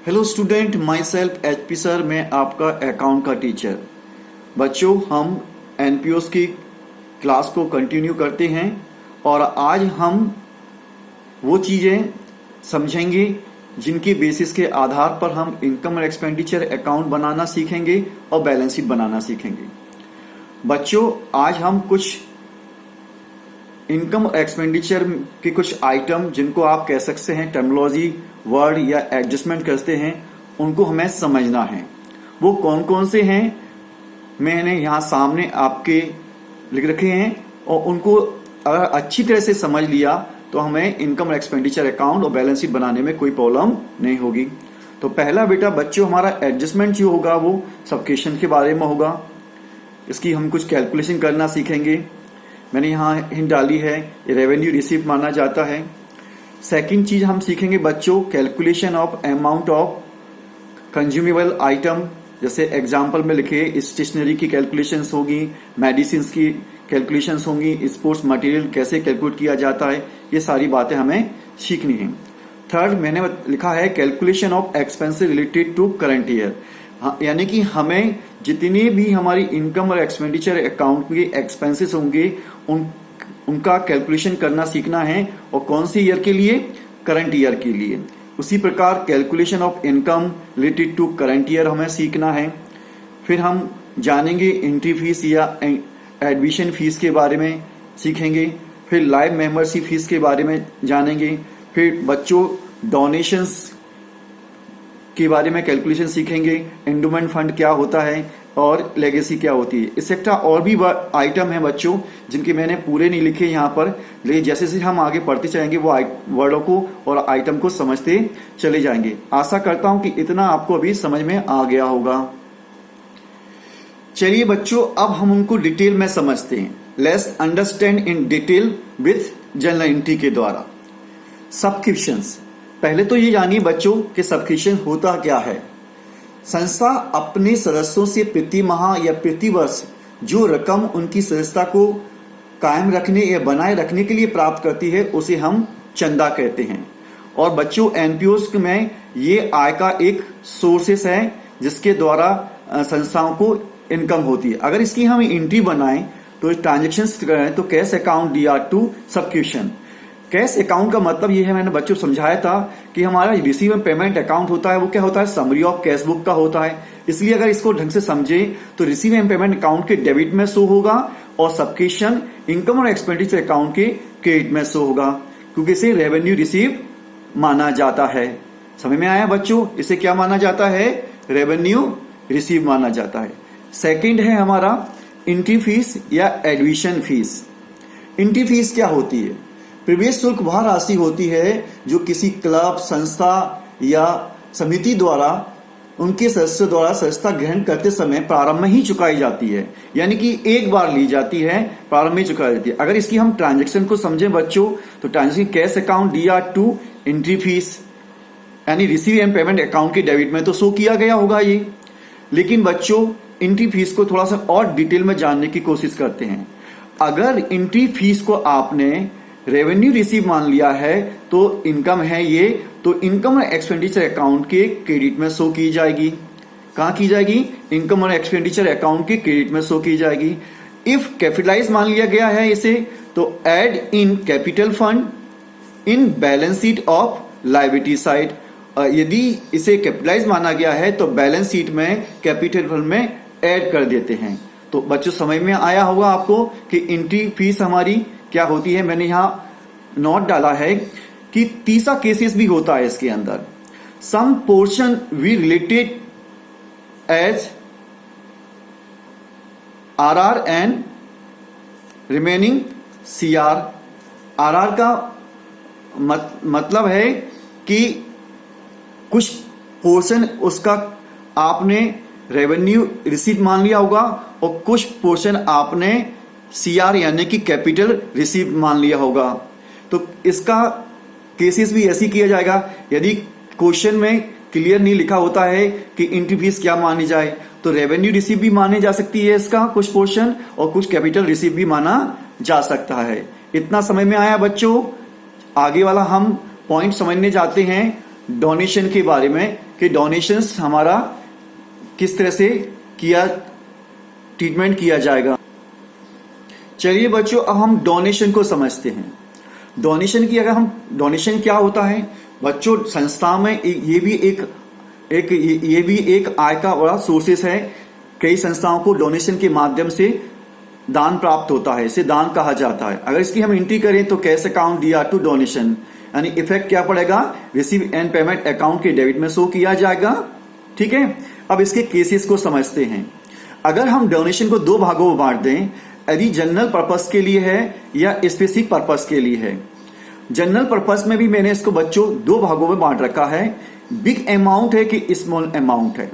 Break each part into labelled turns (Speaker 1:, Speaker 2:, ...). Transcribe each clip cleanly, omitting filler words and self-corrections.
Speaker 1: Hello student, my self HP sir, मैं आपका account का टीचर। बच्चों, हम एनपीओस की क्लास को कंटिन्यू करते हैं और आज हम वो चीज़ें समझेंगे जिनके बेसिस के आधार पर हम इनकम और एक्सपेंडिचर अकाउंट बनाना सीखेंगे और बैलेंस शीट बनाना सीखेंगे। बच्चों, आज हम कुछ इनकम एक्सपेंडिचर के कुछ आइटम जिनको आप कह सकते हैं टर्मिनोलॉजी वर्ड या एडजस्टमेंट करते हैं, उनको हमें समझना है। वो कौन कौन से हैं मैंने यहाँ सामने आपके लिख रखे हैं और उनको अगर अच्छी तरह से समझ लिया तो हमें इनकम एक्सपेंडिचर अकाउंट और बैलेंस शीट बनाने में कोई प्रॉब्लम नहीं होगी। तो पहला बेटा बच्चों, हमारा एडजस्टमेंट जो होगा वो सबकेशन के बारे में होगा। इसकी हम कुछ कैलकुलेशन करना सीखेंगे। मैंने यहाँ हिंट डाली है, रेवेन्यू रिसीव माना जाता है। सेकंड चीज हम सीखेंगे बच्चों, calculation of amount of consumable item. जैसे एग्जाम्पल में लिखे स्टेशनरी की कैलकुलेशंस होगी, मेडिसिन की कैलकुलेशंस होंगी, स्पोर्ट्स मटेरियल कैसे कैलकुलेट किया जाता है, ये सारी बातें हमें सीखनी है। थर्ड मैंने लिखा है calculation of expenses related to current year. यानी कि हमें जितनी भी हमारी इनकम और एक्सपेंडिचर अकाउंट के एक्सपेंसेस होंगे उनका कैलकुलेशन करना सीखना है, और कौन सी ईयर के लिए, करंट ईयर के लिए। उसी प्रकार calculation of income related to current year हमें सीखना है। फिर हम जानेंगे एंट्री फीस या एडमिशन फीस के बारे में सीखेंगे। फिर लाइव मेंबरशिप फीस के बारे में जानेंगे। फिर बच्चों डोनेशंस के बारे में कैलकुलेशन सीखेंगे, एंडोमेंट फंड क्या होता है और लेगेसी क्या होती है, एक्सेट्रा। और भी आइटम हैं बच्चों जिनके मैंने पूरे नहीं लिखे यहाँ पर, लेकिन जैसे जैसे हम आगे पढ़ते जाएंगे वो वर्डों को और आइटम को समझते चले जाएंगे। आशा करता हूं कि इतना आपको अभी समझ में आ गया होगा। चलिए बच्चों, अब हम उनको डिटेल में समझते हैं। Let's understand in detail with journal entry के द्वारा। सब्सक्रिप्शंस, पहले तो ये जानिए बच्चों कि सब्सक्रिप्शन होता क्या है। संस्था अपने सदस्यों से प्रति माह या प्रति वर्ष जो रकम उनकी सदस्यता को कायम रखने या बनाए रखने के लिए प्राप्त करती है उसे हम चंदा कहते हैं। और बच्चों एनपीओस में ये आय का एक सोर्सेस है जिसके द्वारा संस्थाओं को इनकम होती है। अगर इसकी हम एंट्री बनाएं तो ट्रांजेक्शन्स करें तो cash account DR to subscription. Cash account का मतलब ये है, मैंने बच्चों समझाया था कि हमारा रिसीव एंड पेमेंट अकाउंट होता है वो क्या होता है, समरी ऑफ कैश बुक का होता है। इसलिए अगर इसको ढंग से समझे तो रिसीव एंड पेमेंट अकाउंट के डेबिट में शो होगा और सब्सक्रिप्शन इनकम और एक्सपेंडिचर अकाउंट के क्रेडिट में शो होगा, क्योंकि इसे रेवेन्यू रिसीव माना जाता है। समझ में आया बच्चों, इसे क्या माना जाता है, रेवेन्यू रिसीव माना जाता है। सेकेंड है हमारा एंट्री फीस या एडमिशन फीस। एंट्री फीस क्या होती है, प्रवेश शुल्क वह राशि होती है जो किसी क्लब, संस्था या समिति द्वारा उनके सदस्यों द्वारा सदस्यता ग्रहण करते समय प्रारंभ में ही चुकाई जाती है। यानी कि एक बार ली जाती है, प्रारंभ में चुकाई जाती है। अगर इसकी हम ट्रांजैक्शन को समझें बच्चों तो transaction cash account DR to entry fees, यानी रिसीव एंड पेमेंट अकाउंट के डेबिट में तो शो किया गया होगा ये। लेकिन बच्चों एंट्री फीस को थोड़ा सा और डिटेल में जानने की कोशिश करते हैं। अगर एंट्री फीस को आपने रेवेन्यू रिसीव मान लिया है तो इनकम है ये, तो इनकम और एक्सपेंडिचर अकाउंट के क्रेडिट में शो की जाएगी। कहां की जाएगी, इनकम और एक्सपेंडिचर अकाउंट के क्रेडिट में शो की जाएगी। इफ कैपिटलाइज मान लिया गया है इसे तो add in capital fund in balance sheet of liability side. यदि इसे कैपिटलाइज माना गया है तो बैलेंस शीट में कैपिटल फंड में ऐड कर देते हैं। तो बच्चों समझ में आया होगा आपको कि एंट्री फीस हमारी क्या होती है। मैंने यहां नोट डाला है कि तीसरा केसेस भी होता है इसके अंदर। Some portion we related as RR and remaining CR। RR का मतलब है कि कुछ पोर्शन उसका आपने रेवेन्यू रिसीव मान लिया होगा और कुछ पोर्शन आपने CR यानी कि कैपिटल रिसीव मान लिया होगा। तो इसका केसेस भी ऐसे किया जाएगा। यदि क्वेश्चन में क्लियर नहीं लिखा होता है कि एंट्री फीस क्या मानी जाए तो रेवेन्यू रिसीव भी माने जा सकती है इसका कुछ पोर्शन, और कुछ कैपिटल रिसीव भी माना जा सकता है। इतना समझ में आया बच्चों। आगे वाला हम पॉइंट समझने जाते हैं डोनेशन के बारे में कि डोनेशंस हमारा किस तरह से ट्रीटमेंट किया जाएगा। चलिए बच्चों, अब हम डोनेशन को समझते हैं। डोनेशन क्या होता है बच्चों? संस्था में ये भी एक आय का बड़ा सोर्सेस है। कई संस्थाओं को डोनेशन के माध्यम से दान प्राप्त होता है, इसे दान कहा जाता है। अगर इसकी हम एंट्री करें तो कैश अकाउंट दिया टू डोनेशन, यानी इफेक्ट क्या पड़ेगा? रिसीव एंड पेमेंट अकाउंट के डेबिट में शो किया जाएगा। ठीक है, अब इसके केसेस को समझते हैं। अगर हम डोनेशन को दो भागों में बांट दें, यदि जनरल पर्पस के लिए है या स्पेसिफिक पर्पस के लिए है। जनरल पर्पस में भी मैंने इसको बच्चों दो भागों में बांट रखा है, बिग अमाउंट है कि स्मॉल अमाउंट है।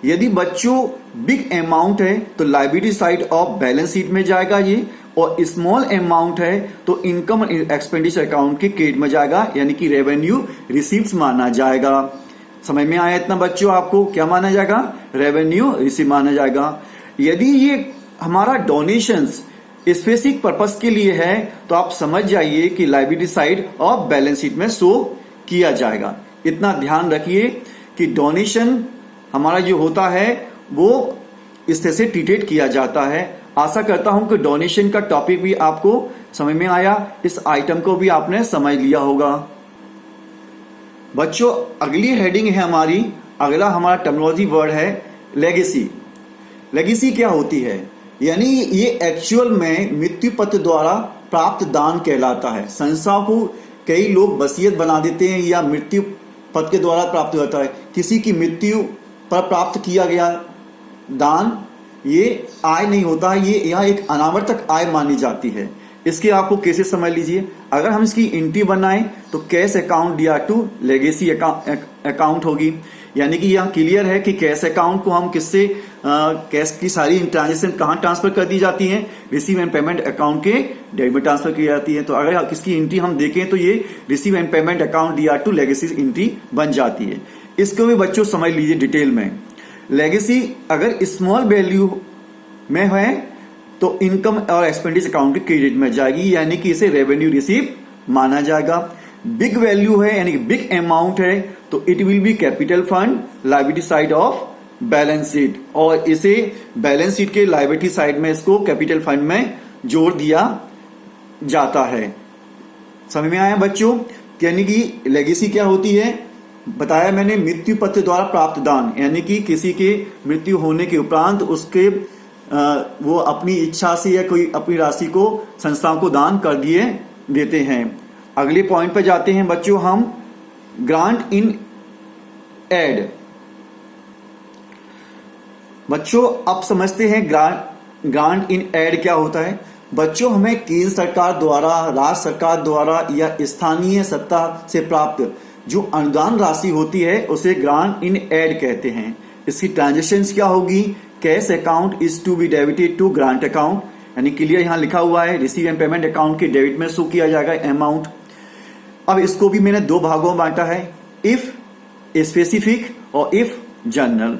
Speaker 1: यदि बच्चों बिग अमाउंट है तो liability side of balance sheet में जाएगा ये, और स्मॉल अमाउंट है तो इनकम एक्सपेंडिचर अकाउंट के क्रेडिट में जाएगा, यानी कि रेवेन्यू रिसीव्स माना जाएगा। समझ में आया इतना बच्चों? आपको क्या माना जाएगा? रेवेन्यू रिसीव माना जाएगा। यदि ये हमारा डोनेशंस स्पेसिफिक पर्पस के लिए है तो आप समझ जाइए कि liability side of balance sheet में शो किया जाएगा। इतना ध्यान रखिए कि डोनेशन हमारा जो होता है वो इस तरह से ट्रीटेड किया जाता है। आशा करता हूं कि डोनेशन का टॉपिक भी आपको समझ में आया, इस आइटम को भी आपने समझ लिया होगा। बच्चों, अगली हेडिंग है हमारी, अगला हमारा टर्मिनोलॉजी वर्ड है लेगेसी। लेगेसी क्या होती है? यानी ये एक्चुअल में मृत्यु पत्र द्वारा प्राप्त दान कहलाता है। संस्था को कई लोग वसीयत बना देते हैं या मृत्यु पत्र के द्वारा प्राप्त होता है। किसी की मृत्यु पर प्राप्त किया गया दान ये आय नहीं होता है, ये यह एक अनावर्तक आय मानी जाती है। इसके आपको कैसे समझ लीजिए। अगर हम इसकी एंट्री बनाएं तो कैश अकाउंट दिया टू लेगेसी अकाउंट होगी, यानी कि यह क्लियर है कि कैश अकाउंट को हम किससे कैश की सारी ट्रांजेक्शन कहां ट्रांसफर कर दी जाती हैं? रिसीव एंड पेमेंट अकाउंट के डेबिट में ट्रांसफर की जाती है। तो अगर किसकी एंट्री हम देखें तो ये रिसीव एंड पेमेंट अकाउंट दिया टू लेगेसी एंट्री बन जाती है। इसको भी बच्चों समझ लीजिए डिटेल में। लेगेसी अगर स्मॉल वैल्यू में है तो इनकम और एक्सपेंडिचर अकाउंट के क्रेडिट में जाएगी, यानी कि इसे रेवेन्यू रिसीव माना जाएगा। बिग वैल्यू है यानी कि बिग अमाउंट है तो it will be capital fund liability side of balance sheet, और इसे बैलेंस शीट के लायबिलिटी साइड में इसको कैपिटल फंड में जोड़ दिया जाता है। समझ में आया बच्चों? यानी कि लेगेसी क्या होती है बताया मैंने, मृत्यु पत्र द्वारा प्राप्त दान, यानी कि किसी के मृत्यु होने के उपरांत उसके वो अपनी इच्छा से या कोई अपनी राशि को संस्थाओं को दान कर दिए देते हैं। अगले पॉइंट पर जाते हैं बच्चों हम, ग्रांट इन एड। बच्चों अब समझते हैं ग्रांट इन एड क्या होता है। बच्चों हमें केंद्र सरकार द्वारा, राज्य सरकार द्वारा या स्थानीय सत्ता से प्राप्त जो अनुदान राशि होती है उसे ग्रांट इन एड कहते हैं। इसकी ट्रांजेक्शन्स क्या होगी? Cash account is to be debited to grant account, यानी क्लियर यहां लिखा हुआ है रिसीव एंड पेमेंट अकाउंट के डेबिट में शो किया जाएगा अमाउंट। अब इसको भी मैंने दो भागों में बांटा है, इफ स्पेसिफिक और इफ जनरल।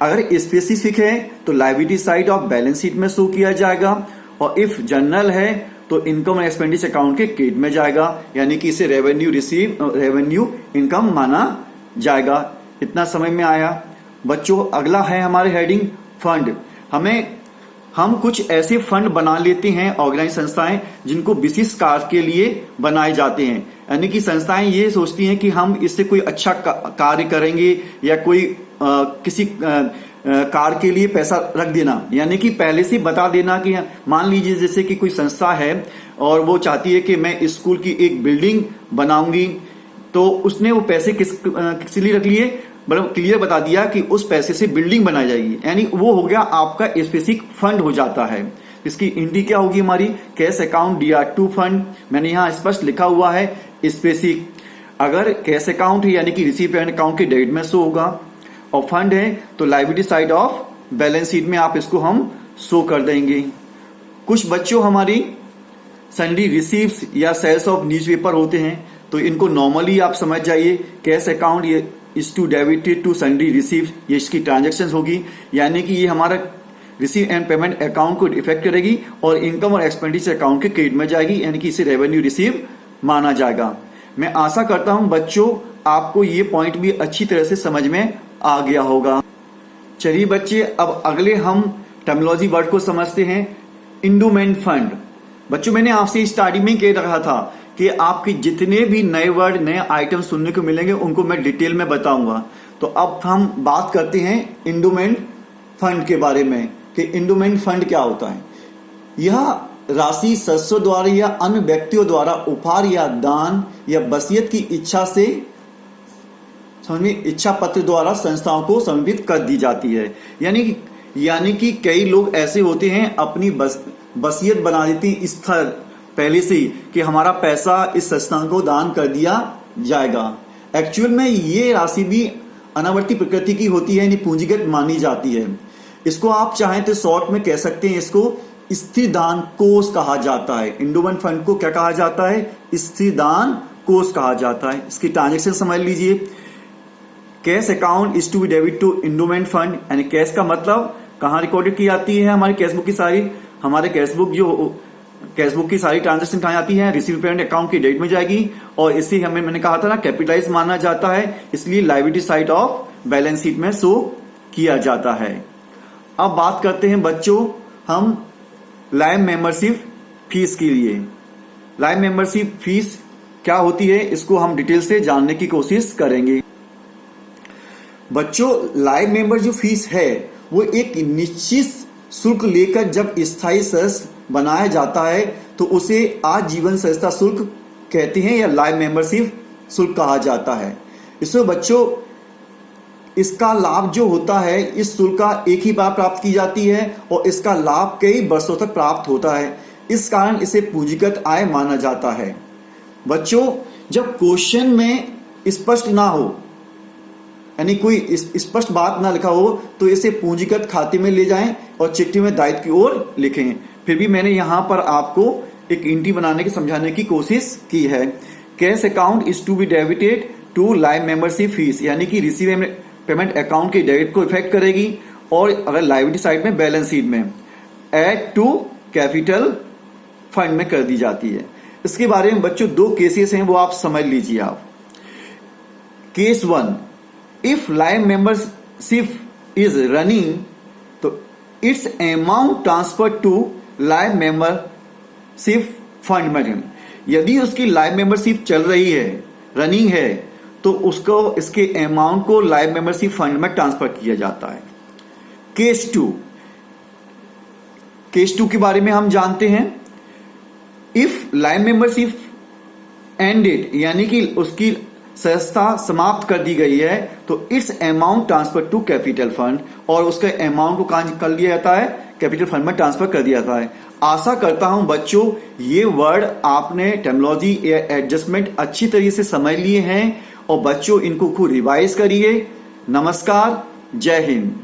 Speaker 1: अगर स्पेसिफिक है तो liability side of balance sheet में शो किया जाएगा, और इफ जनरल है तो इनकम और एक्सपेंडिचर अकाउंट के क्रेडिट में जाएगा, यानी कि इसे रेवेन्यू इनकम माना जाएगा। इतना समझ में आया बच्चों? अगला है हमारे हेडिंग फंड। हम कुछ ऐसे फंड बना लेते हैं ऑर्गेनाइज संस्थाएं जिनको विशिष्ट कार्य के लिए बनाए जाते हैं, यानी कि संस्थाएं ये सोचती हैं कि हम इससे कोई अच्छा कार्य करेंगे या कोई किसी कार्य के लिए पैसा रख देना, यानी कि पहले से बता देना कि मान लीजिए जैसे कि कोई संस्था है और वो चाहती है कि मैं स्कूल की एक बिल्डिंग बनाऊंगी, तो उसने वो पैसे किस लिए रख लिए, मतलब क्लियर बता दिया कि उस पैसे से बिल्डिंग बनाई जाएगी, यानी वो हो गया आपका स्पेसिफिक फंड हो जाता है। इसकी एंट्री क्या होगी हमारी? कैश अकाउंट दिया टू फंड, मैंने यहां स्पष्ट लिखा हुआ है स्पेसिफिक। अगर कैश अकाउंट है यानी कि रिसीव पेमेंट अकाउंट के डेबिट में शो होगा, और फंड है तो liability side of balance sheet में आप इसको हम शो कर देंगे। कुछ बच्चों हमारी सन्डी रिसीव्स या सेल्स ऑफ न्यूज़पेपर होते हैं, तो इनको नॉर्मली आप समझ जाइए कैश अकाउंट ये is to debited to sundry receive, ये इसकी ट्रांजेक्शन होगी, यानी कि ये हमारा रिसीव एंड पेमेंट अकाउंट को इफेक्ट करेगी और इनकम और एक्सपेंडिचर अकाउंट के क्रेडिट में जाएगी, यानी कि इसे रेवेन्यू रिसीव माना जाएगा। मैं आशा करता हूं बच्चों आपको ये पॉइंट भी अच्छी तरह से समझ में आ गया होगा। चलिए बच्चे, अब अगले हम टर्मिनोलॉजी वर्ड को समझते हैं। Endowment fund. बच्चों, मैंने आपसे स्टार्टिंग में कह रहा था कि आपके जितने भी नए वर्ड, नए आइटम सुनने को मिलेंगे उनको मैं डिटेल में बताऊंगा। तो अब हम बात करते हैं इंडोमेंट फंड के बारे में कि इंडोमेंट फंड क्या होता है। यह राशि सदस्यों द्वारा या अन्य व्यक्तियों द्वारा उपहार या दान या वसीयत की इच्छा से इच्छा पत्र द्वारा संस्थाओं को समर्पित कर दी जाती है। यानी कि कई लोग ऐसे होते हैं अपनी वसीयत बना देती स्थल पहले से कि हमारा पैसा इस संस्थान को दान कर दिया जाएगा। एक्चुअल में ये राशि भी अनावर्ती प्रकृति की होती है, यानी पूंजीगत मानी जाती है। इसको आप चाहें तो शॉर्ट में कह सकते हैं, इसको स्थिर दान कोष कहा जाता है। इंडोमेंट फंड को क्या कहा जाता है? स्थिर दान कोष कहा जाता है। इसकी ट्रांजेक्शन समझ लीजिए। Cash account is to be debit to endowment fund, यानी कैश का मतलब कहाँ रिकॉर्डेड की जाती है? हमारी कैशबुक की सारी कैशबुक की सारी ट्रांजेक्शन कहाँ जाती है? रिसीव पेमेंट अकाउंट की डेट में जाएगी। और इसे मैंने कहा था ना, कैपिटलाइज माना जाता है, इसलिए liability side of balance sheet में शो किया जाता है। अब बात करते हैं बच्चों हम लाइव मेंबरशिप फीस के लिए। लाइव मेंबरशिप फीस क्या होती है, इसको हम डिटेल से जानने की कोशिश करेंगे। बच्चों, लाइव मेंबर जो फीस है वो एक निश्चित शुल्क लेकर जब स्थायी सदस्य बनाया जाता है तो उसे आजीवन सदस्यता शुल्क कहते हैं या लाइव मेंबरशिप शुल्क कहा जाता है। इसमें बच्चों इसका लाभ जो होता है, इस शुल्क का एक ही बार प्राप्त की जाती है और इसका लाभ कई वर्षों तक प्राप्त होता है। इस कारण इसे पूंजीगत आय माना जाता है। बच्चों, जब क्वेश्चन में स्पष्ट ना हो, यानी कोई स्पष्ट बात ना लिखा हो, तो इसे पूंजीगत खाते में ले जाएं और चिट्ठी में दायित्व की ओर लिखें। फिर भी मैंने यहां पर आपको एक एंट्री बनाने की समझाने की कोशिश की है। Cash account is to be debited to live membership fees, यानी कि रिसीव पेमेंट अकाउंट की डेबिट को इफेक्ट करेगी और अगर लायबिलिटी साइड में बैलेंस शीट में एड टू कैपिटल फंड में कर दी जाती है। इसके बारे में बच्चों दो केसेस हैं, वो आप समझ लीजिए। आप case 1, if live membership is running तो it's amount transfer to live membership fund में। यदि उसकी लाइव मेंबरशिप चल रही है, रनिंग है, तो उसको इसके अमाउंट को लाइव मेंबरशिप फंड में ट्रांसफर किया जाता है। केस 2 के बारे में हम जानते हैं। इफ लाइव मेंबरशिप एंडेड, यानी कि उसकी सदस्यता समाप्त कर दी गई है, तो it's amount transfer to capital fund, और उसके अमाउंट को कहां कर दिया जाता है? कैपिटल फंड में ट्रांसफर कर दिया जाता है। आशा करता हूं बच्चों ये वर्ड आपने टर्मिनोलॉजी या एडजस्टमेंट अच्छी तरीके से समझ लिए हैं, और बच्चों इनको खूब रिवाइज करिए। नमस्कार, जय हिंद।